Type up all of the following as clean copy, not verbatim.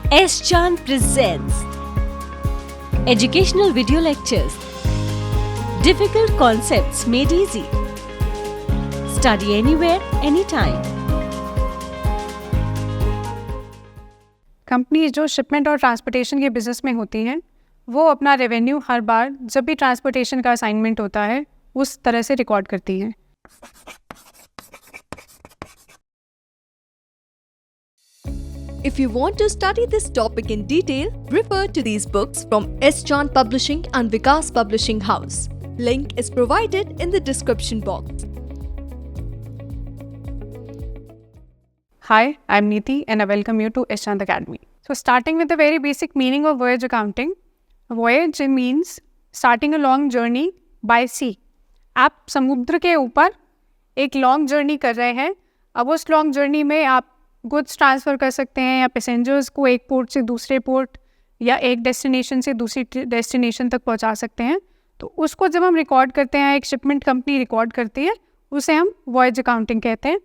S. Chan presents Educational Video Lectures. Difficult concepts made easy. Study anywhere, anytime. Company जो shipment और transportation के business में होती हैं वो अपना रेवेन्यू हर बार जब भी ट्रांसपोर्टेशन का असाइनमेंट होता है उस तरह से रिकॉर्ड करती हैं। If you want to study this topic in detail, refer to these books from S. Chan Publishing and Vikas Publishing House. Link is provided in the description box. Hi, I'm Neeti and I welcome you to S. Chan Academy. So starting with the very basic meaning of voyage accounting. Voyage means starting a long journey by sea. आप समुद्र के ऊपर एक long journey कर रहे हैं। अब उस लॉन्ग जर्नी में आप गुड्स ट्रांसफ़र कर सकते हैं या पैसेंजर्स को एक पोर्ट से दूसरे पोर्ट या एक डेस्टिनेशन से दूसरी डेस्टिनेशन तक पहुंचा सकते हैं। तो उसको जब हम रिकॉर्ड करते हैं, एक शिपमेंट कंपनी रिकॉर्ड करती है, उसे हम वॉयज अकाउंटिंग कहते हैं।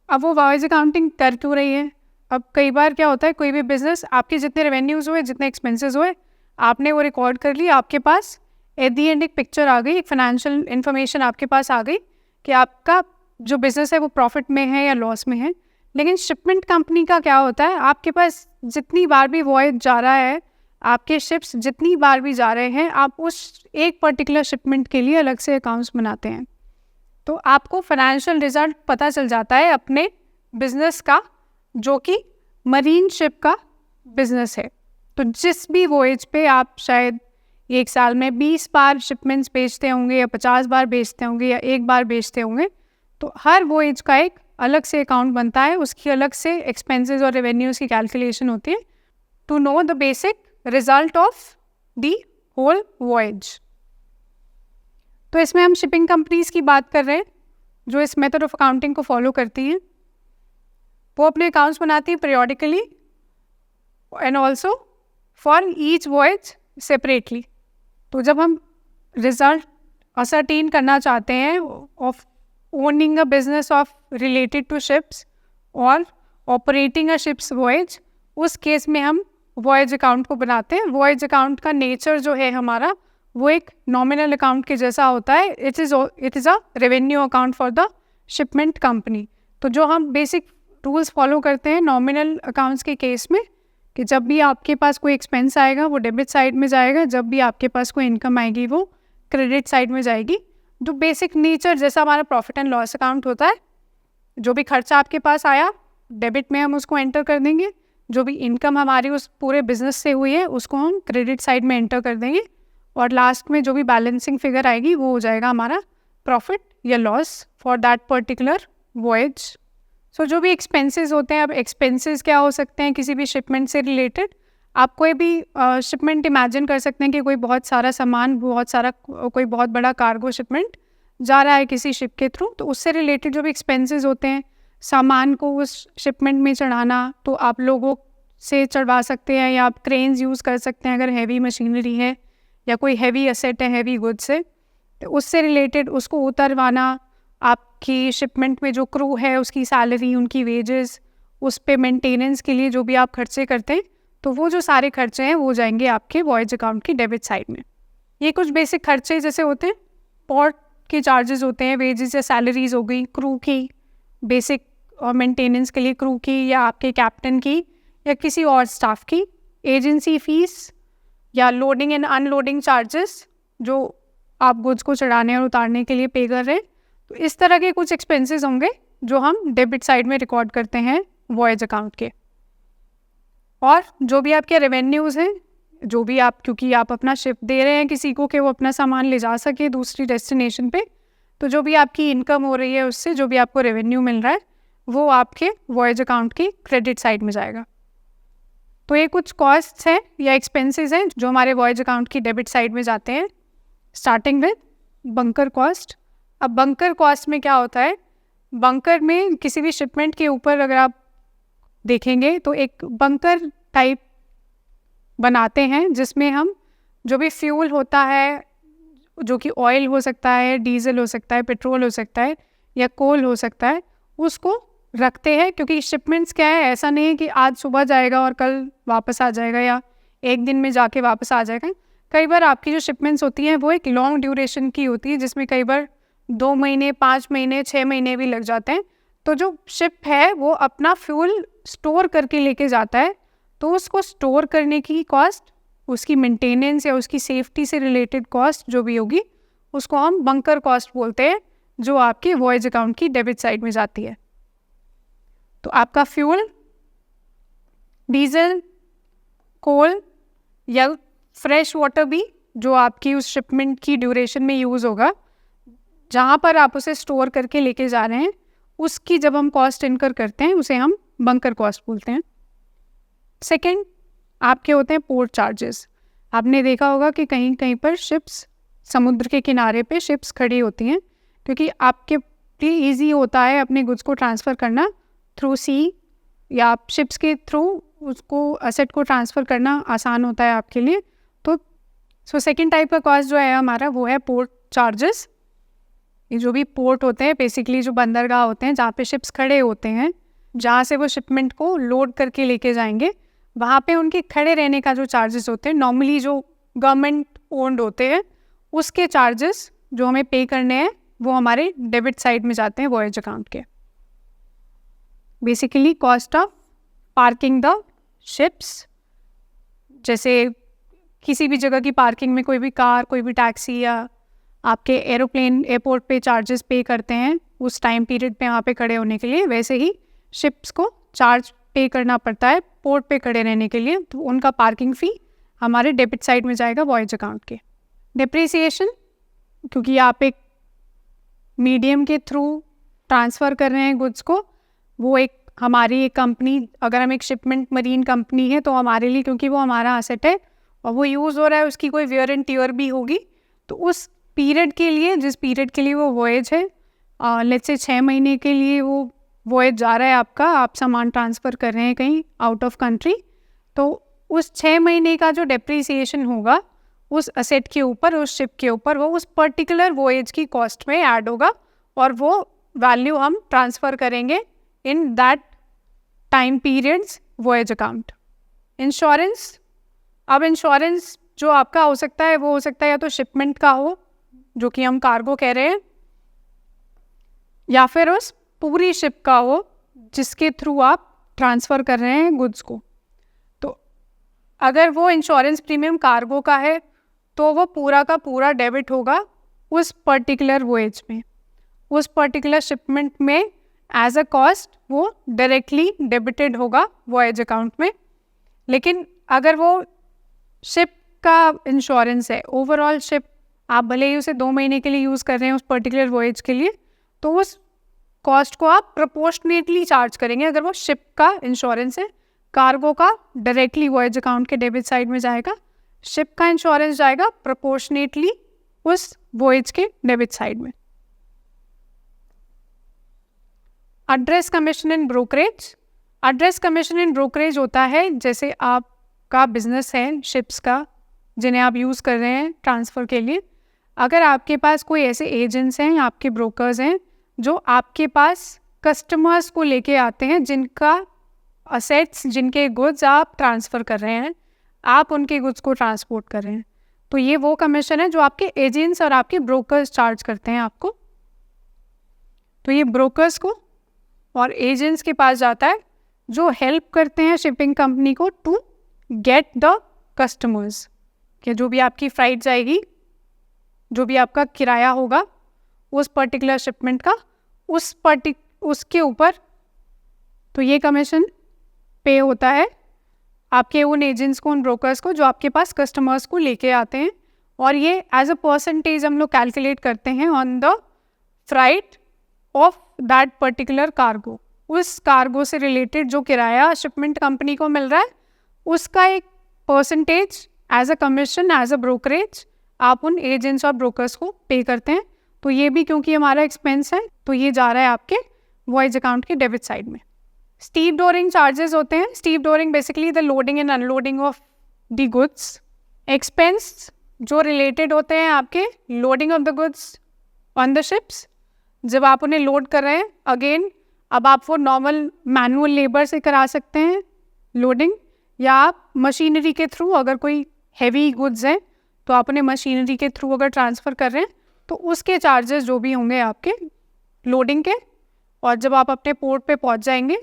अब वो वॉयज अकाउंटिंग कर क्यों रही है? अब कई बार क्या होता है, कोई भी बिजनेस आपके जितने रेवेन्यूज़ हुए, जितने एक्सपेंसेस हुए, आपने वो रिकॉर्ड कर लिया, आपके पास एट दी एंड एक पिक्चर आ गई, एक फाइनेंशियल इन्फॉर्मेशन आपके पास आ गई कि आपका जो बिज़नेस है वो प्रॉफिट में है या लॉस में है। लेकिन शिपमेंट कंपनी का क्या होता है, आपके पास जितनी बार भी वॉयज जा रहा है, आपके शिप्स जितनी बार भी जा रहे हैं, आप उस एक पर्टिकुलर शिपमेंट के लिए अलग से अकाउंट्स बनाते हैं। तो आपको फाइनेंशियल रिजल्ट पता चल जाता है अपने बिजनेस का, जो कि मरीन शिप का बिजनेस है। तो जिस भी वॉयज पे आप शायद एक साल में 20 बार शिपमेंट्स बेचते होंगे या 50 बार बेचते होंगे या एक बार बेचते होंगे, तो हर वॉयज का एक अलग से अकाउंट बनता है, उसकी अलग से एक्सपेंसेस और रेवेन्यूज़ की कैलकुलेशन होती है to know the basic result of the whole voyage. तो इसमें हम शिपिंग कंपनीज की बात कर रहे हैं जो इस मेथड ऑफ अकाउंटिंग को फॉलो करती हैं। वो अपने अकाउंट्स बनाती हैं periodically and also for each voyage separately. तो जब हम रिजल्ट असरटेन करना चाहते हैं of owning a business of related to ships or operating a ship's voyage, उस केस में हम voyage account को बनाते हैं। voyage account का नेचर जो है हमारा, वो एक नॉमिनल अकाउंट के जैसा होता है। It is a revenue account for the shipment company. तो जो हम बेसिक रूल्स फॉलो करते हैं नॉमिनल अकाउंट्स के केस में, कि जब भी आपके पास कोई एक्सपेंस आएगा वो डेबिट साइड में जाएगा, जब भी आपके पास कोई इनकम आएगी वो क्रेडिट साइड में जाएगी। जो बेसिक नेचर जैसा हमारा प्रॉफिट एंड लॉस अकाउंट होता है, जो भी खर्चा आपके पास आया डेबिट में हम उसको एंटर कर देंगे, जो भी इनकम हमारी उस पूरे बिजनेस से हुई है उसको हम क्रेडिट साइड में एंटर कर देंगे, और लास्ट में जो भी बैलेंसिंग फिगर आएगी वो हो जाएगा हमारा प्रॉफिट या loss for that particular voyage. So जो भी एक्सपेंसेस होते हैं, अब एक्सपेंसेस क्या हो सकते हैं किसी भी शिपमेंट से रिलेटेड। आप कोई भी शिपमेंट इमेजिन कर सकते हैं कि कोई बहुत सारा सामान, कोई बहुत बड़ा कार्गो शिपमेंट जा रहा है किसी शिप के थ्रू, तो उससे रिलेटेड जो भी एक्सपेंसेस होते हैं, सामान को उस शिपमेंट में चढ़ाना, तो आप लोगों से चढ़वा सकते हैं या आप क्रेन्स यूज़ कर सकते हैं अगर हैवी मशीनरी है या कोई हैवी एसेट है, हैवी गुड्स है, तो उससे रिलेटेड उसको उतरवाना, आपकी शिपमेंट में जो क्रू है उसकी सैलरी, उनकी वेजेस, उस पे मेंटेनेंस के लिए जो भी आप खर्चे करते हैं, तो वो जो सारे खर्चे हैं वो जाएंगे आपके वॉयज अकाउंट की डेबिट साइड में। ये कुछ बेसिक खर्चे जैसे होते हैं, पोर्ट के चार्जेस होते हैं, वेजेस या सैलरीज हो गई, क्रू की बेसिक और मेंटेनेंस के लिए क्रू की या आपके कैप्टन की या किसी और स्टाफ की, एजेंसी फीस या लोडिंग एंड अनलोडिंग चार्जेस जो आप गुड्स को चढ़ाने और उतारने के लिए पे कर रहे हैं। तो इस तरह के कुछ एक्सपेंसेस होंगे जो हम डेबिट साइड में रिकॉर्ड करते हैं वॉयज अकाउंट के। और जो भी आपके रेवेन्यूज़ हैं, जो भी आप, क्योंकि आप अपना शिप दे रहे हैं किसी को कि वो अपना सामान ले जा सके दूसरी डेस्टिनेशन पे, तो जो भी आपकी इनकम हो रही है उससे जो भी आपको रेवेन्यू मिल रहा है वो आपके वॉयज अकाउंट की क्रेडिट साइड में जाएगा। तो ये कुछ कॉस्ट्स हैं या एक्सपेंसेस हैं जो हमारे वॉयज अकाउंट की डेबिट साइड में जाते हैं, स्टार्टिंग विद बंकर कॉस्ट। अब बंकर कॉस्ट में क्या होता है, बंकर में किसी भी शिपमेंट के ऊपर अगर आप देखेंगे तो एक बंकर टाइप बनाते हैं जिसमें हम जो भी फ्यूल होता है, जो कि ऑयल हो सकता है, डीजल हो सकता है, पेट्रोल हो सकता है या कोल हो सकता है, उसको रखते हैं, क्योंकि शिपमेंट्स क्या है, ऐसा नहीं है कि आज सुबह जाएगा और कल वापस आ जाएगा या एक दिन में जाके वापस आ जाएगा। कई बार आपकी जो शिपमेंट्स होती हैं वो एक लॉन्ग ड्यूरेशन की होती है, जिसमें कई बार 2 महीने, 5 महीने, 6 महीने भी लग जाते हैं। तो जो शिप है वो अपना फ्यूल स्टोर करके लेके जाता है, तो उसको स्टोर करने की कॉस्ट, उसकी मेंटेनेंस या उसकी सेफ्टी से रिलेटेड कॉस्ट जो भी होगी, उसको हम बंकर कॉस्ट बोलते हैं, जो आपके वॉयज अकाउंट की डेबिट साइड में जाती है। तो आपका फ्यूल, डीजल, कोल या फ्रेश वाटर भी जो आपकी उस शिपमेंट की ड्यूरेशन में यूज़ होगा, जहाँ पर आप उसे स्टोर करके लेके जा रहे हैं, उसकी जब हम कॉस्ट इनकर करते हैं उसे हम बंकर कॉस्ट बोलते हैं। सेकंड, आपके होते हैं पोर्ट चार्जेस। आपने देखा होगा कि कहीं कहीं पर शिप्स, समुद्र के किनारे पे शिप्स खड़ी होती हैं, क्योंकि आपके लिए ईजी होता है अपने गुड्स को ट्रांसफ़र करना थ्रू सी, या आप शिप्स के थ्रू उसको असेट को ट्रांसफ़र करना आसान होता है आपके लिए। तो सेकंड टाइप का कॉस्ट जो है हमारा वो है पोर्ट चार्जेस। ये जो भी पोर्ट होते हैं, बेसिकली जो बंदरगाह होते हैं जहाँ पे शिप्स खड़े होते हैं, जहाँ से वो शिपमेंट को लोड करके लेके जाएंगे, वहाँ पे उनके खड़े रहने का जो चार्जेस होते हैं, नॉर्मली जो गवर्नमेंट ओन्ड होते हैं, उसके चार्जेस जो हमें पे करने हैं वो हमारे डेबिट साइड में जाते हैं वॉयज अकाउंट के। Basically cost of parking the ships, जैसे किसी भी जगह की पार्किंग में कोई भी कार, कोई भी टैक्सी या आपके एरोप्लेन एयरपोर्ट पे चार्जेस पे करते हैं उस टाइम पीरियड पे वहाँ पे खड़े होने के लिए, वैसे ही शिप्स को चार्ज पे करना पड़ता है पोर्ट पे खड़े रहने के लिए। तो उनका पार्किंग फ़ी हमारे डेबिट साइड में जाएगा वॉयज अकाउंट के। डिप्रिसिएशन, क्योंकि आप एक मीडियम के थ्रू ट्रांसफ़र कर रहे हैं गुड्स को, वो एक हमारी एक कंपनी, अगर हम एक शिपमेंट मरीन कंपनी है तो हमारे लिए, क्योंकि वो हमारा एसेट है और वो यूज़ हो रहा है, उसकी कोई वियर एंड टियर भी होगी, तो उस पीरियड के लिए, जिस पीरियड के लिए वो वॉयज है, लेट्स से 6 महीने के लिए वो वॉयज जा रहा है आपका, आप सामान ट्रांसफ़र कर रहे हैं कहीं आउट ऑफ कंट्री, तो उस 6 महीने का जो डेप्रिसिएशन होगा उस असेट के ऊपर, उस शिप के ऊपर, वो उस पर्टिकुलर वॉयज की कॉस्ट में ऐड होगा और वो वैल्यू हम ट्रांसफ़र करेंगे in that time periods voyage account. Insurance, अब इंश्योरेंस जो आपका हो सकता है वो हो सकता है या तो शिपमेंट का हो, जो कि हम कार्गो कह रहे हैं, या फिर उस पूरी शिप का हो जिसके थ्रू आप ट्रांसफ़र कर रहे हैं गुड्स को। तो अगर वो इंश्योरेंस प्रीमियम कार्गो का है तो वो पूरा का पूरा डेबिट होगा उस पर्टिकुलर वॉयज में, उस पर्टिकुलर शिपमेंट में एज अ कॉस्ट वो डायरेक्टली डेबिटेड होगा वॉयज अकाउंट में। लेकिन अगर वो शिप का इंश्योरेंस है, ओवरऑल शिप आप भले ही उसे 2 महीने के लिए यूज़ कर रहे हैं उस पर्टिकुलर वॉयज के लिए, तो उस कॉस्ट को आप प्रोपोर्शनेटली चार्ज करेंगे अगर वो शिप का इंश्योरेंस है। कार्गो का डायरेक्टली वॉयज अकाउंट के डेबिट साइड में जाएगा, शिप का इंश्योरेंस जाएगा प्रोपोर्शनेटली उस वॉयज के डेबिट साइड में। Address commission and brokerage, address commission and brokerage होता है जैसे आपका बिजनेस है शिप्स का जिन्हें आप यूज़ कर रहे हैं ट्रांसफ़र के लिए, अगर आपके पास कोई ऐसे एजेंट्स हैं, आपके ब्रोकर्स हैं जो आपके पास कस्टमर्स को लेके आते हैं जिनका असेट्स, जिनके गुड्स आप ट्रांसफ़र कर रहे हैं, आप उनके गुड्स को ट्रांसपोर्ट कर रहे हैं, तो ये वो कमीशन है जो आपके एजेंट्स और आपके ब्रोकर्स चार्ज करते हैं आपको। तो ये ब्रोकर्स को और एजेंट्स के पास जाता है जो हेल्प करते हैं शिपिंग कंपनी को टू गेट द कस्टमर्स, कि जो भी आपकी फ्लाइट जाएगी, जो भी आपका किराया होगा उस पर्टिकुलर शिपमेंट का, उसके ऊपर तो ये कमीशन पे होता है आपके उन एजेंट्स को, उन ब्रोकर्स को जो आपके पास कस्टमर्स को लेके आते हैं, और ये एज अ परसेंटेज हम लोग कैलकुलेट करते हैं on the freight of that particular cargo. उस कार्गो से रिलेटेड जो किराया शिपमेंट कंपनी को मिल रहा है उसका एक percentage as a commission, as a brokerage आप उन एजेंट्स और ब्रोकर्स को पे करते हैं। तो ये भी क्योंकि हमारा एक्सपेंस है तो ये जा रहा है आपके वॉयज अकाउंट के डेबिट साइड में। स्टीव डोरिंग चार्जेस होते हैं। Steve डोरिंग basically the loading and unloading of the goods. Expense जो रिलेटेड होते हैं आपके loading of the goods on the ships, जब आप उन्हें लोड कर रहे हैं, अगेन अब आप वो नॉर्मल मैनुअल लेबर से करा सकते हैं लोडिंग, या आप मशीनरी के थ्रू, अगर कोई हैवी गुड्स हैं तो आप उन्हें मशीनरी के थ्रू अगर ट्रांसफ़र कर रहे हैं तो उसके चार्जेस जो भी होंगे आपके लोडिंग के, और जब आप अपने पोर्ट पे पहुंच जाएंगे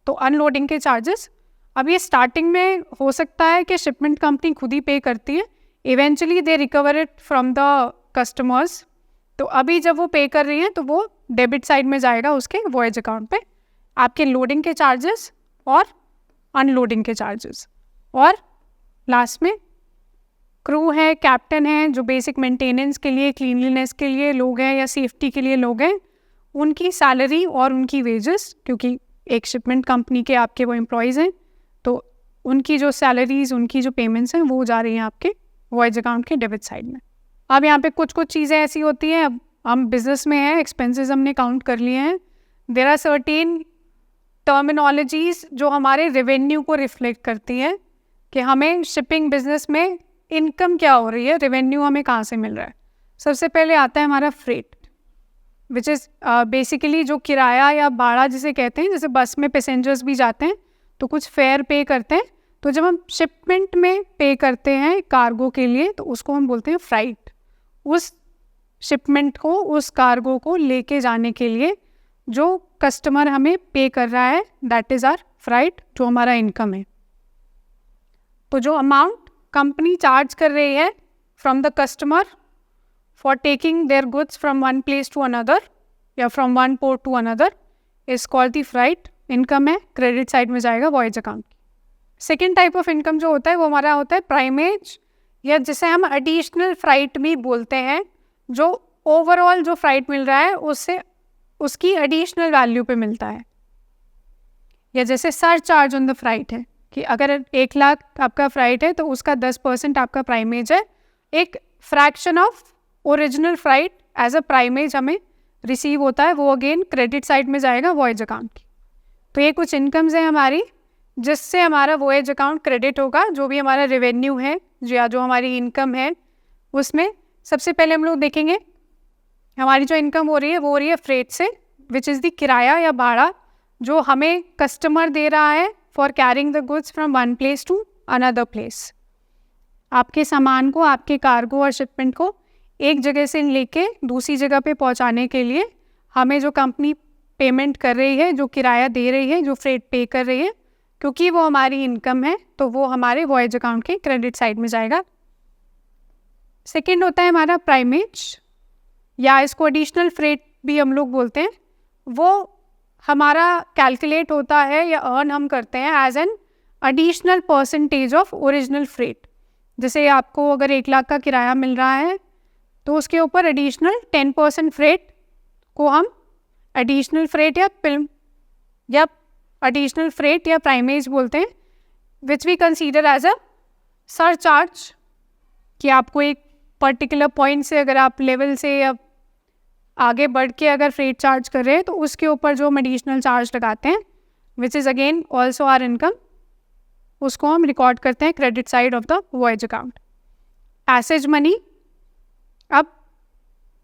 तो अनलोडिंग के चार्जेस। अब ये स्टार्टिंग में हो सकता है कि शिपमेंट कंपनी खुद ही पे करती है, eventually they recover it from the customers. तो अभी जब वो पे कर रही हैं तो वो डेबिट साइड में जाएगा उसके वॉयज अकाउंट पे, आपके लोडिंग के चार्जेस और अनलोडिंग के चार्जेस। और लास्ट में क्रू है, कैप्टन है, जो बेसिक मेंटेनेंस के लिए, क्लीनलीनेस के लिए लोग हैं या सेफ्टी के लिए लोग हैं, उनकी सैलरी और उनकी वेजेस, क्योंकि एक शिपमेंट कंपनी के आपके वो एम्प्लॉयज़ हैं तो उनकी जो सैलरीज़, उनकी जो पेमेंट्स हैं वो जा रही हैं आपके वॉयज अकाउंट के डेबिट साइड में। अब यहाँ पे कुछ चीज़ें ऐसी होती हैं, अब हम बिजनेस में हैं, एक्सपेंसेस हमने काउंट कर लिए हैं, देयर आर सर्टेन टर्मिनोलॉजीज़ जो हमारे रेवेन्यू को रिफ्लेक्ट करती हैं कि हमें शिपिंग बिजनेस में इनकम क्या हो रही है, रेवेन्यू हमें कहाँ से मिल रहा है। सबसे पहले आता है हमारा फ्रेट, विच इज़ बेसिकली जो किराया या भाड़ा जिसे कहते हैं, जैसे बस में पैसेंजर्स भी जाते हैं तो कुछ फेयर पे करते हैं, तो जब हम शिपमेंट में पे करते हैं कार्गो के लिए तो उसको हम बोलते हैं फ्राइट। उस शिपमेंट को, उस कार्गो को लेके जाने के लिए जो कस्टमर हमें पे कर रहा है, दैट इज़ आर फ्राइट, जो हमारा इनकम है। तो जो अमाउंट कंपनी चार्ज कर रही है from the customer for taking their goods from one place to another या from one port to another is called the freight. Income है, क्रेडिट साइड में जाएगा voyage account. Second type of income जो होता है वो हमारा होता है प्राइमेज, या जिसे हम एडिशनल फ्राइट भी बोलते हैं, जो ओवरऑल जो फ्राइट मिल रहा है उससे उसकी एडिशनल वैल्यू पे मिलता है। या जैसे surcharge on the freight है कि अगर 1 लाख आपका फ्राइट है तो उसका 10% आपका प्राइमेज है, एक fraction of original freight as a primage हमें रिसीव होता है, वो अगेन क्रेडिट साइड में जाएगा वॉयज अकाउंट की। तो ये कुछ इनकम्स हैं हमारी जिससे हमारा वॉयज अकाउंट क्रेडिट होगा, जो भी हमारा रेवेन्यू है या जो हमारी इनकम है उसमें। सबसे पहले हम लोग देखेंगे हमारी जो इनकम हो रही है वो हो रही है फ्रेट से, विच इज़ द किराया या भाड़ा जो हमें कस्टमर दे रहा है for carrying the goods from one place to another place. आपके सामान को, आपके कार्गो और शिपमेंट को एक जगह से लेके दूसरी जगह पे पहुंचाने के लिए हमें जो कंपनी पेमेंट कर रही है, जो किराया दे रही है, जो फ्रेट पे कर रही है, क्योंकि वो हमारी इनकम है तो वो हमारे वॉयज अकाउंट के क्रेडिट साइड में जाएगा। सेकेंड होता है हमारा प्राइमेज, या इसको एडिशनल फ्रेट भी हम लोग बोलते हैं। वो हमारा कैलकुलेट होता है या अर्न हम करते हैं as an additional percentage of original freight. जैसे आपको अगर 1 लाख का किराया मिल रहा है तो उसके ऊपर एडिशनल 10% फ्रेट को हम एडिशनल फ्रेट या एडिशनल फ्रेट या प्राइमेज बोलते हैं, which we consider as a surcharge. कि आपको एक पर्टिकुलर पॉइंट से अगर आप लेवल से या आगे बढ़ के अगर फ्रेट चार्ज कर रहे हैं तो उसके ऊपर जो हम एडिशनल चार्ज लगाते हैं, which is again also our income, उसको हम रिकॉर्ड करते हैं credit side of the voyage account. Passage money, अब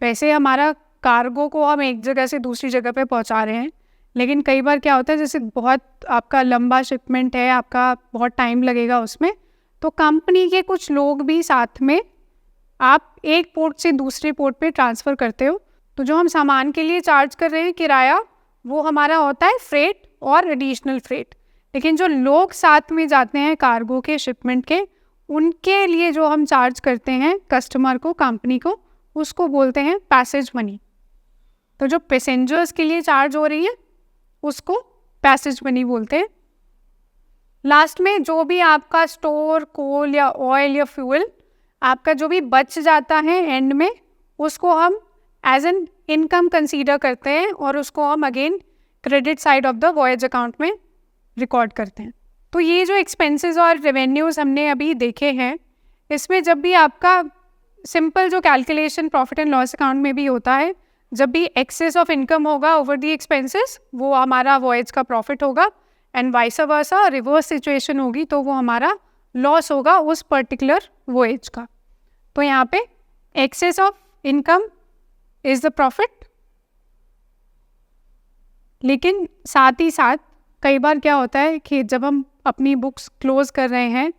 वैसे हमारा कार्गो को हम एक जगह से दूसरी जगह पे पहुंचा रहे हैं, लेकिन कई बार क्या होता है जैसे बहुत आपका लंबा शिपमेंट है, आपका बहुत टाइम लगेगा उसमें, तो कंपनी के कुछ लोग भी साथ में आप एक पोर्ट से दूसरे पोर्ट पे ट्रांसफ़र करते हो, तो जो हम सामान के लिए चार्ज कर रहे हैं किराया वो हमारा होता है फ्रेट और एडिशनल फ्रेट। लेकिन जो लोग साथ में जाते हैं कार्गो के, शिपमेंट के, उनके लिए जो हम चार्ज करते हैं कस्टमर को, कंपनी को, उसको बोलते हैं पैसेज मनी। तो जो पैसेंजर्स के लिए चार्ज हो रही है उसको पैसेज मनी बोलते हैं। लास्ट में जो भी आपका स्टोर, कोल या ऑयल या फ्यूल आपका जो भी बच जाता है एंड में, उसको हम एज एन इनकम कंसीडर करते हैं और उसको हम again credit side of the voyage account में रिकॉर्ड करते हैं। तो ये जो एक्सपेंसेस और रेवेन्यूज़ हमने अभी देखे हैं, इसमें जब भी आपका सिंपल जो calculation profit and loss account में भी होता है, जब भी एक्सेस ऑफ इनकम होगा ओवर दी एक्सपेंसेस वो हमारा वॉयज का प्रॉफिट होगा, and vice versa reverse situation होगी तो वो हमारा लॉस होगा उस पर्टिकुलर वॉयज का। तो यहाँ पे excess of income is the profit लेकिन साथ ही साथ कई बार क्या होता है कि जब हम अपनी बुक्स क्लोज कर रहे हैं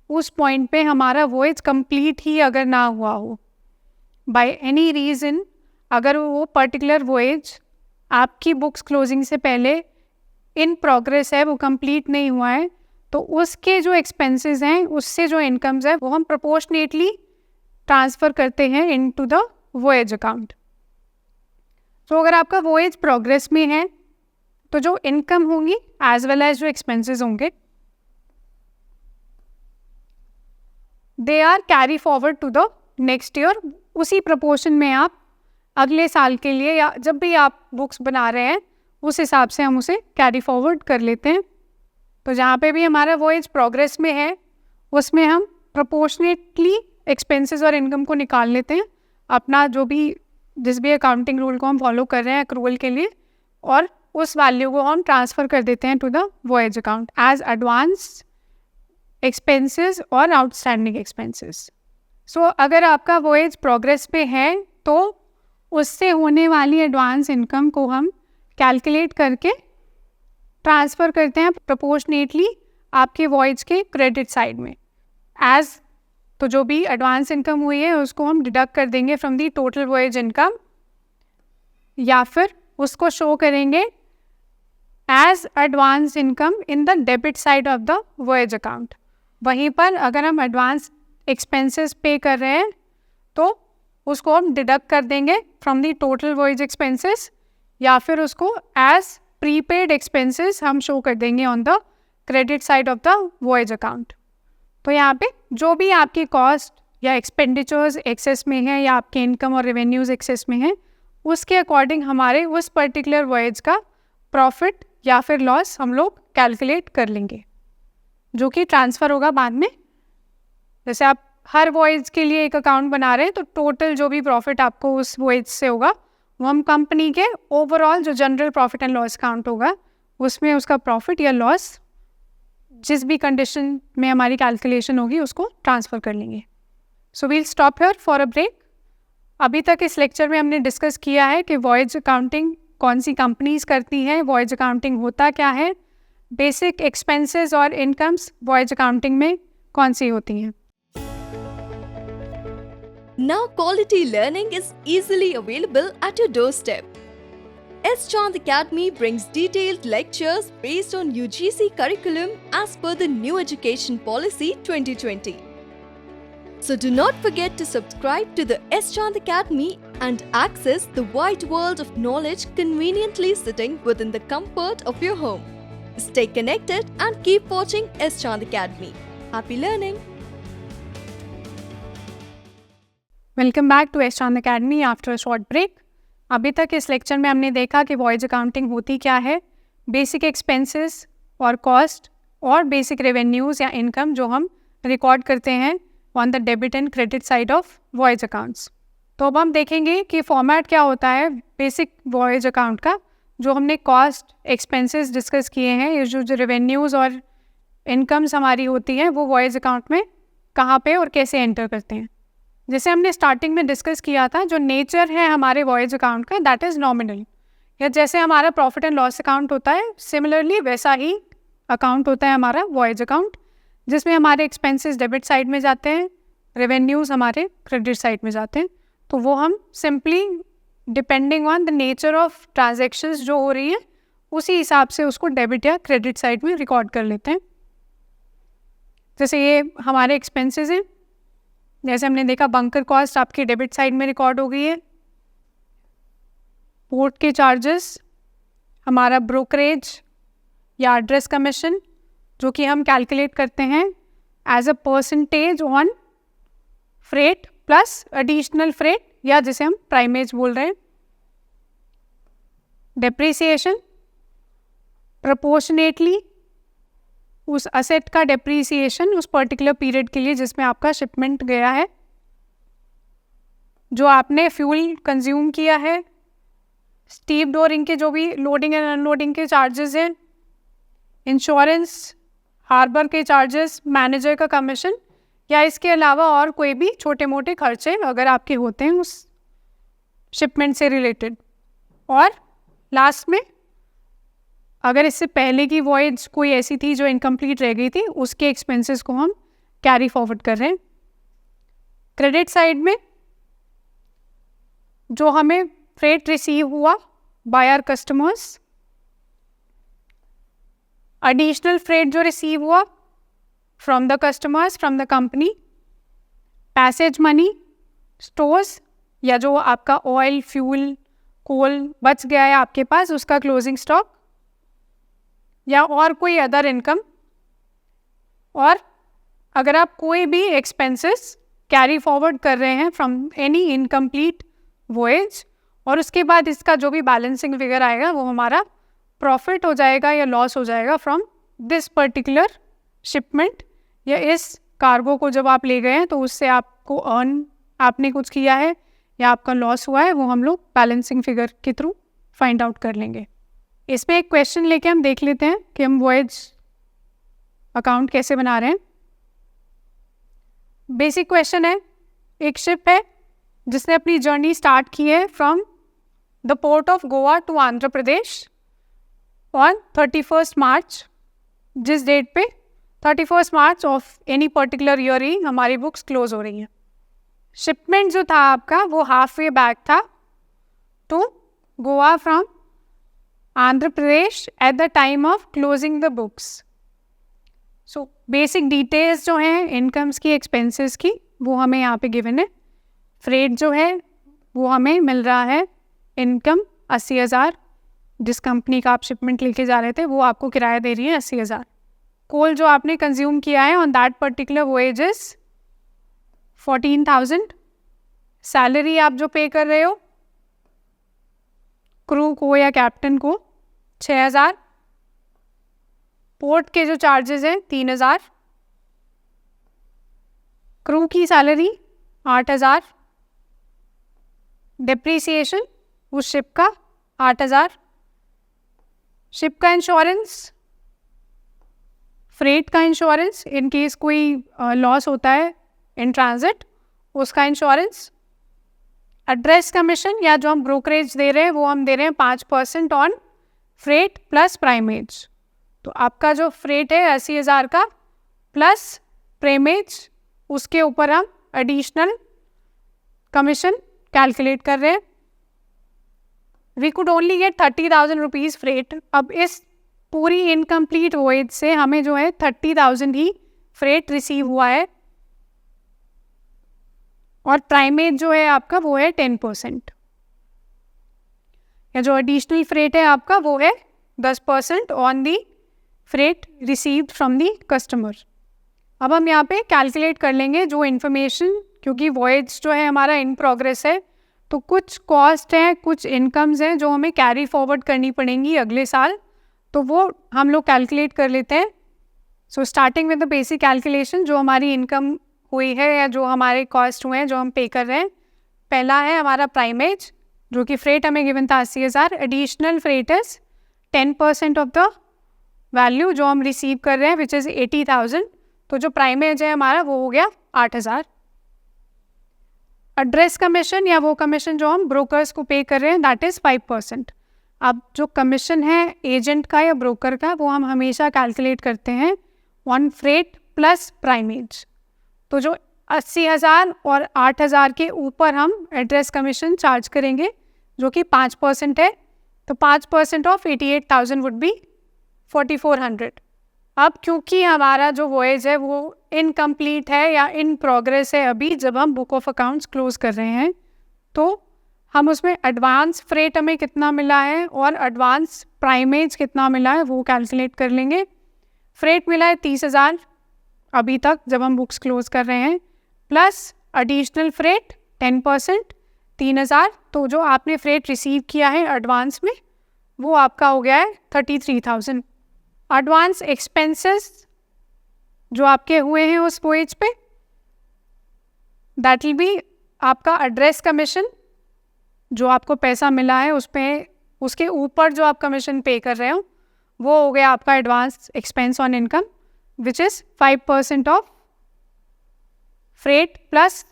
उस पॉइंट पे हमारा वॉयज कंप्लीट ही अगर ना हुआ हो, बाय एनी रीज़न अगर वो पर्टिकुलर वॉयज आपकी बुक्स क्लोजिंग से पहले इन प्रोग्रेस है, वो कंप्लीट नहीं हुआ है, तो उसके जो एक्सपेंसेस हैं उससे जो इनकम्स है वो हम प्रोपोर्शनेटली ट्रांसफ़र करते हैं इनटू द वॉयज अकाउंट। तो अगर आपका वॉयज प्रोग्रेस में है तो जो इनकम होंगी एज वेल एज जो एक्सपेंसेस होंगे they are carry forward to the next year. उसी प्रपोर्शन में आप अगले साल के लिए या जब भी आप बुक्स बना रहे हैं उस हिसाब से हम उसे कैरी फॉरवर्ड कर लेते हैं। तो जहाँ पे भी हमारा वॉयज प्रोग्रेस में है उसमें हम प्रोपोर्शनेटली एक्सपेंसेस और इनकम को निकाल लेते हैं, अपना जो भी जिस भी अकाउंटिंग रूल को हम फॉलो कर रहे हैं एक्रूवल के लिए, और उस वैल्यू को हम ट्रांसफ़र कर देते हैं to the voyage account as advance expenses और आउटस्टैंडिंग एक्सपेंसेस। सो अगर आपका वॉयज प्रोग्रेस पे है तो उससे होने वाली एडवांस इनकम को हम कैलकुलेट करके ट्रांसफ़र करते हैं प्रोपोर्शनेटली आपके वॉयज के क्रेडिट साइड में एज, तो जो भी एडवांस इनकम हुई है उसको हम डिडक्ट कर देंगे from the total voyage income, या फिर उसको शो करेंगे as advance income in the debit side of the voyage account. वहीं पर अगर हम एडवांस एक्सपेंसेस पे कर रहे हैं तो उसको हम डिडक्ट कर देंगे from the total voyage expenses, या फिर उसको एज प्रीपेड एक्सपेंसेस हम शो कर देंगे on the credit side of the voyage account. तो यहाँ पे जो भी आपकी कॉस्ट या एक्सपेंडिचर्स एक्सेस में है या आपके इनकम और रेवेन्यूज़ एक्सेस में है उसके अकॉर्डिंग हमारे उस पर्टिकुलर वॉयज का प्रॉफिट या फिर लॉस हम लोग कैलकुलेट कर लेंगे, जो कि ट्रांसफ़र होगा बाद में। जैसे आप हर वॉयज के लिए एक अकाउंट बना रहे हैं तो टोटल जो भी प्रॉफिट आपको उस वॉयज से होगा वो हम कंपनी के ओवरऑल जो general profit and loss account होगा उसमें उसका प्रॉफिट या लॉस जिस भी कंडीशन में हमारी कैलकुलेशन होगी उसको ट्रांसफ़र कर लेंगे। So we'll stop here for a break. अभी तक इस लेक्चर में हमने डिस्कस किया है कि वॉयज अकाउंटिंग कौन सी कंपनीज करती हैं, वॉयज अकाउंटिंग होता क्या है, बेसिक एक्सपेंसेस और इनकम्स वॉयज अकाउंटिंग में कौन सी होती हैं। Now quality learning is easily available at your doorstep. S. Chand Academy brings detailed lectures based on UGC curriculum as per the New Education Policy 2020. So do not forget to subscribe to the S. Chand Academy and access the wide world of knowledge conveniently sitting within the comfort of your home. Stay connected and keep watching S. Chand Academy. Happy learning! Welcome back to S Chand academy after a short break. अभी तक इस lecture में हमने देखा कि voyage accounting होती क्या है, बेसिक एक्सपेंसेस और कॉस्ट और बेसिक रेवेन्यूज़ या इनकम जो हम रिकॉर्ड करते हैं on the debit and credit side of voyage accounts. तो अब हम देखेंगे कि फॉर्मेट क्या होता है बेसिक वॉयज अकाउंट का। जो हमने कॉस्ट एक्सपेंसेस डिस्कस किए हैं, ये जो रेवेन्यूज़ और इनकम्स हमारी होती हैं वो वॉयज अकाउंट में कहाँ पे और कैसे एंटर करते हैं। जैसे हमने स्टार्टिंग में डिस्कस किया था, जो नेचर है हमारे वॉयज अकाउंट का दैट इज़ नॉमिनल, या जैसे हमारा प्रॉफिट एंड लॉस अकाउंट होता है सिमिलरली वैसा ही अकाउंट होता है हमारा वॉयज अकाउंट, जिसमें हमारे एक्सपेंसेस डेबिट साइड में जाते हैं, रेवेन्यूज़ हमारे क्रेडिट साइड में जाते हैं। तो वो हम simply depending on the nature of transactions जो हो रही है उसी हिसाब से उसको डेबिट या क्रेडिट साइड में रिकॉर्ड कर लेते हैं। जैसे ये हमारे एक्सपेंसेस हैं, जैसे हमने देखा बंकर कॉस्ट आपकी डेबिट साइड में रिकॉर्ड हो गई है, पोर्ट के चार्जेस, हमारा ब्रोकरेज या एड्रेस कमीशन जो कि हम कैलकुलेट करते हैं as a percentage on freight plus additional freight या जिसे हम प्राइमेज बोल रहे हैं। डेप्रिसिएशन प्रोपोर्शनेटली उस असेट का डेप्रीसिएशन उस पर्टिकुलर पीरियड के लिए जिसमें आपका शिपमेंट गया है, जो आपने फ्यूल कंज्यूम किया है, स्टीप डोरिंग के जो भी लोडिंग एंड अनलोडिंग के चार्जेस हैं, इंश्योरेंस, हार्बर के चार्जेस, मैनेजर का कमीशन या इसके अलावा और कोई भी छोटे मोटे खर्चे अगर आपके होते हैं उस शिपमेंट से रिलेटेड। और लास्ट में अगर इससे पहले की वॉयज कोई ऐसी थी जो इनकम्प्लीट रह गई थी, उसके एक्सपेंसेस को हम कैरी फॉरवर्ड कर रहे हैं। क्रेडिट साइड में जो हमें फ्रेट रिसीव हुआ by our customers, additional freight जो रिसीव हुआ from the customers, from the company, passage money, stores या जो आपका ऑयल, फ्यूल, कोल बच गया है आपके पास, उसका क्लोजिंग स्टॉक, या और कोई अदर इनकम। और अगर आप कोई भी एक्सपेंसेस कैरी फॉरवर्ड कर रहे हैं फ्रॉम एनी इनकम्प्लीट वॉयज, और उसके बाद इसका जो भी बैलेंसिंग फिगर आएगा वो हमारा प्रॉफिट हो जाएगा या लॉस हो जाएगा फ्रॉम दिस पर्टिकुलर शिपमेंट, या इस कार्गो को जब आप ले गए हैं तो उससे आपको अर्न आपने कुछ किया है या आपका लॉस हुआ है, वो हम लोग बैलेंसिंग फिगर के थ्रू फाइंड आउट कर लेंगे। इसमें एक क्वेश्चन लेके हम देख लेते हैं कि हम वॉयज अकाउंट कैसे बना रहे हैं। बेसिक क्वेश्चन है, एक शिप है जिसने अपनी जर्नी स्टार्ट की है from the port of Goa to Andhra Pradesh on 31 March, जिस डेट पे 31 March of any particular year ही हमारी बुक्स क्लोज हो रही हैं। शिपमेंट जो था आपका वो हाफ वे बैक था to Goa from Andhra Pradesh at the time of closing the books. So basic details जो हैं इनकम्स की, एक्सपेंसेस की, वो हमें यहाँ पे गिवन है। फ्रेट जो है वो हमें मिल रहा है इनकम 80,000, जिस कंपनी का आप शिपमेंट लेके जा रहे थे वो आपको किराया दे रही है 80,000। कोल जो आपने कंज्यूम किया है on that particular voyages 14,000। Salary आप जो पे कर रहे हो क्रू को या कैप्टन को 6,000। पोर्ट के जो चार्जेस हैं 3,000। क्रू की सैलरी 8,000। डिप्रिसिएशन उस शिप का 8,000। शिप का इंश्योरेंस, फ्रेट का इंश्योरेंस इन केस कोई लॉस होता है इन ट्रांजिट, उसका इंश्योरेंस। एड्रेस कमीशन या जो हम ब्रोकरेज दे रहे हैं वो हम दे रहे हैं 5% ऑन फ्रेट प्लस प्राइमेज। तो आपका जो फ्रेट है 80,000 का प्लस प्रेमेज, उसके ऊपर हम एडिशनल कमीशन कैलकुलेट कर रहे हैं। We could only get 30,000 rupees freight. अब इस पूरी इनकम्प्लीट वॉयज से हमें जो है 30,000 ही फ्रेट रिसीव हुआ है, और प्राइमेज जो है आपका वो है 10%, या जो एडिशनल फ्रेट है आपका वो है 10% on the freight received from the customer. अब हम यहाँ पे कैलकुलेट कर लेंगे जो इन्फॉर्मेशन, क्योंकि वॉयज जो है हमारा इन प्रोग्रेस है, तो कुछ कॉस्ट हैं, कुछ इनकम्स हैं जो हमें कैरी फॉरवर्ड करनी पड़ेंगी अगले साल, तो वो हम लोग कैलकुलेट कर लेते हैं। So starting with the basic calculation, जो हमारी इनकम हुई है या जो हमारे कॉस्ट हुए हैं जो हम पे कर रहे हैं। पहला है हमारा प्राइमेज, जो कि फ्रेट हमें गिवन था 80,000। Additional freight is 10% of the value जो हम रिसीव कर रहे हैं, विच इज़ 80,000। तो जो प्राइमेज है हमारा वो हो गया 8,000। एड्रेस कमीशन या वो कमीशन जो हम ब्रोकर्स को पे कर रहे हैं, दैट इज़ 5%। अब जो कमीशन है एजेंट का या ब्रोकर का, वो हम हमेशा कैलकुलेट करते हैं ऑन फ्रेट प्लस प्राइमेज। तो जो 80,000 और 8,000 के ऊपर हम एड्रेस कमीशन चार्ज करेंगे, जो कि 5% है, तो 5% ऑफ 88,000 वुड बी 4,400। अब क्योंकि हमारा जो वॉयज है वो इनकम्प्लीट है या इन प्रोग्रेस है अभी, जब हम बुक ऑफ अकाउंट्स क्लोज कर रहे हैं, तो हम उसमें एडवांस फ्रेट हमें कितना मिला है और एडवांस प्राइमेज कितना मिला है वो कैलकुलेट कर लेंगे। फ्रेट मिला है 30,000 अभी तक जब हम बुक्स क्लोज कर रहे हैं, प्लस एडिशनल फ्रेट 10% 3,000। तो जो आपने फ्रेट रिसीव किया है एडवांस में वो आपका हो गया है 33,000। एडवांस एक्सपेंसेस जो आपके हुए हैं उस वॉयज पे, दैट विल बी आपका एड्रेस कमीशन, जो आपको पैसा मिला है उस पर, उसके ऊपर जो आप कमीशन पे कर रहे हो वो हो गया आपका advance expense on income, which is 5% of freight plus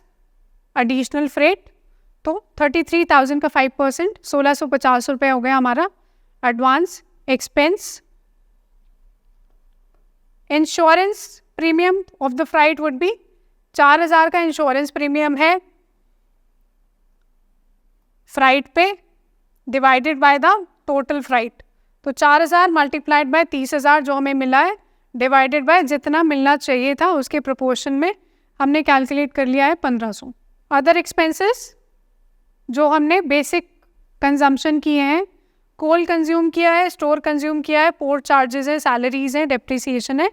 additional freight. तो 33,000 का 5% 1,650 रुपये हो गया हमारा advance expense. Insurance premium of the freight would be 4,000 का इंश्योरेंस प्रीमियम है फ्राइट पे divided by the total freight. तो 4,000 मल्टीप्लाइड बाय 30,000 जो हमें मिला है डिवाइडेड बाय जितना मिलना चाहिए था उसके प्रोपोर्शन में हमने कैलकुलेट कर लिया है 1,500. अदर एक्सपेंसेस जो हमने बेसिक कंजम्पशन किए हैं, कोल कंज्यूम किया है, स्टोर कंज्यूम किया है, पोर्ट चार्जेस है, सैलरीज है, डेप्रिसिएशन है,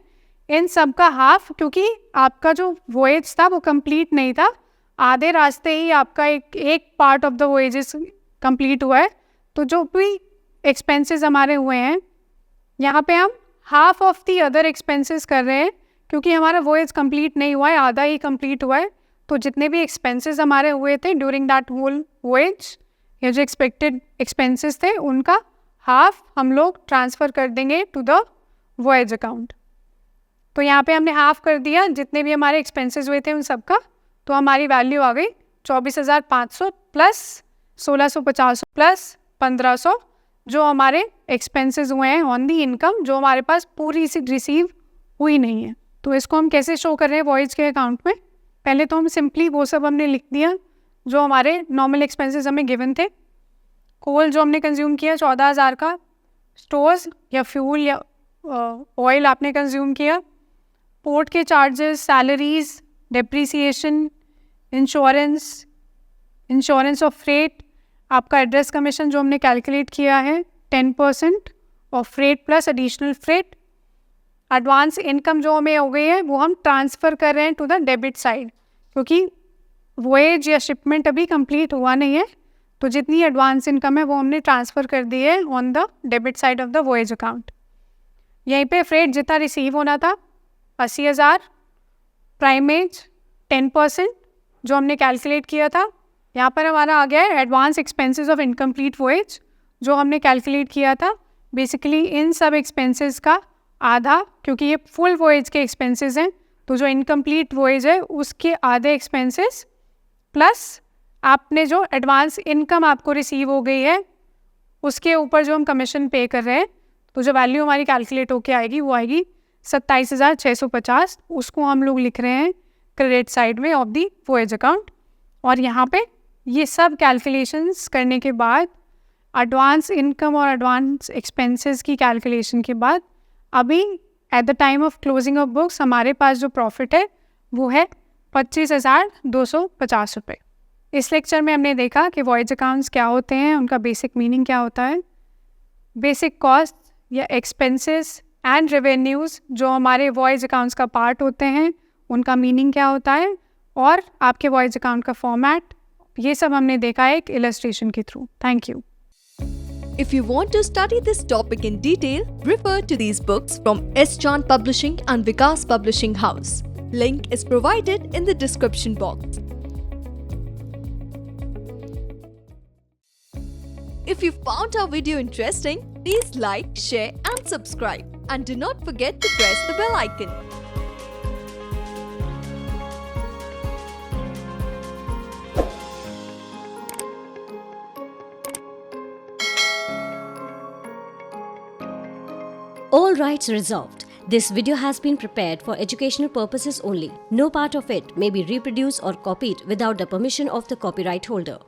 इन सब का हाफ, क्योंकि आपका जो वोएज था वो कंप्लीट नहीं था, आधे रास्ते ही आपका एक पार्ट ऑफ द वोएजेस कंप्लीट हुआ है. तो जो भी एक्सपेंसेस हमारे हुए हैं यहाँ पे हम half of the other expenses कर रहे हैं क्योंकि हमारा वोएज कंप्लीट नहीं हुआ है, आधा ही कंप्लीट हुआ है. तो जितने भी एक्सपेंसेस हमारे हुए थे ड्यूरिंग दैट होल वोएज या जो एक्सपेक्टेड एक्सपेंसेस थे उनका हाफ हम लोग ट्रांसफ़र कर देंगे टू द वोएज अकाउंट. तो यहाँ पे हमने हाफ कर दिया जितने भी हमारे एक्सपेंसेस हुए थे उन सब का. तो हमारी वैल्यू आ गई 24,500 प्लस 1,650 प्लस 1,500 जो हमारे एक्सपेंसेस हुए हैं ऑन दी इनकम जो हमारे पास पूरी सी रिसीव हुई नहीं है. तो इसको हम कैसे शो कर रहे हैं वॉइज के अकाउंट में? पहले तो हम सिंपली वो सब हमने लिख दिया जो हमारे नॉर्मल एक्सपेंसेस हमें गिवन थे. कोल जो हमने कंज्यूम किया 14,000 का, स्टोर्स या फ्यूल या ऑयल आपने कंज्यूम किया, पोर्ट के charges, salaries, depreciation, insurance of freight, आपका एड्रेस कमीशन जो हमने कैलकुलेट किया है 10% of freight plus additional freight, advance income जो हमें हो गई है वो हम ट्रांसफ़र कर रहे हैं टू द डेबिट साइड क्योंकि वोएज या शिपमेंट अभी कंप्लीट हुआ नहीं है. तो जितनी एडवांस इनकम है वो हमने ट्रांसफ़र कर दी है on the debit side of the voyage account. यहीं पे फ्रेट जितना रिसीव होना था 80,000, प्राइमेज 10% जो हमने कैलकुलेट किया था. यहाँ पर हमारा आ गया है advance expenses of incomplete voyage जो हमने कैलकुलेट किया था. बेसिकली इन सब एक्सपेंसेस का आधा, क्योंकि ये फुल वोएज के एक्सपेंसेस हैं, तो जो इनकम्प्लीट वोएज है उसके आधे एक्सपेंसेस प्लस आपने जो एडवांस इनकम आपको रिसीव हो गई है उसके ऊपर जो हम कमीशन पे कर रहे हैं, तो जो वैल्यू हमारी कैलकुलेट होके आएगी वो आएगी 27,650. उसको हम लोग लिख रहे हैं क्रेडिट साइड में ऑफ दी वोएज अकाउंट. और यहाँ पे ये सब कैलकुलेशंस करने के बाद एडवांस इनकम और एडवांस एक्सपेंसेस की कैलकुलेशन के बाद अभी eight the time of closing of books हमारे पास जो प्रॉफिट है वो है 25,250 रुपये. इस लेक्चर में हमने देखा कि वॉइज अकाउंट्स क्या होते हैं, उनका बेसिक मीनिंग क्या होता है, बेसिक कॉस्ट या एक्सपेंसेस एंड रेवेन्यूज़ जो हमारे वॉइज अकाउंट्स का पार्ट होते हैं उनका मीनिंग क्या होता है, और आपके वॉइज अकाउंट का फॉर्मेट, ये सब हमने देखा है एक इलस्ट्रेशन के through. Thank you. If you want to study this topic in detail, refer to these books from S. Chand Publishing and Vikas Publishing House. Link is provided in the description box. If you found our video interesting, please like, share and subscribe. And do not forget to press the bell icon. All rights reserved. This video has been prepared for educational purposes only. No part of it may be reproduced or copied without the permission of the copyright holder.